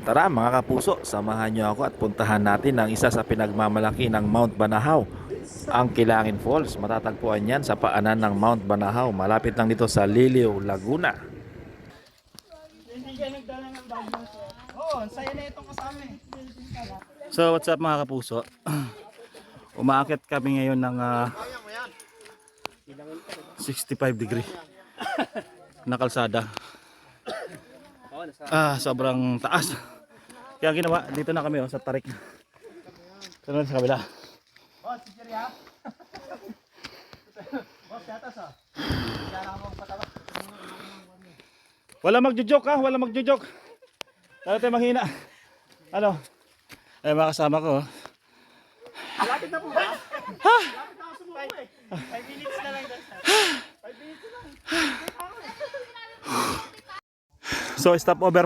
Tara mga kapuso, samahan nyo ako at puntahan natin ang isa sa pinagmamalaki ng Mount Banahaw, ang Kilangin Falls. Matatagpuan yan sa paanan ng Mount Banahaw. Malapit lang dito sa Liliw, Laguna. So what's up mga kapuso? Umaakit kami ngayon ng 65 degree na kalsada. Sobrang taas. Kaya ginawa, dito na kami sa tarik. Sunod sa kabila. Boss, sige ha. Boss, yatas ah. Wala magjo-joke ha, wala magjo-joke. Tayo tayo mahina. Ano? Ay mga kasama ko. Malapit na po ba? Ha? 5 minutes na lang daw. 5 minutes na lang. So stop over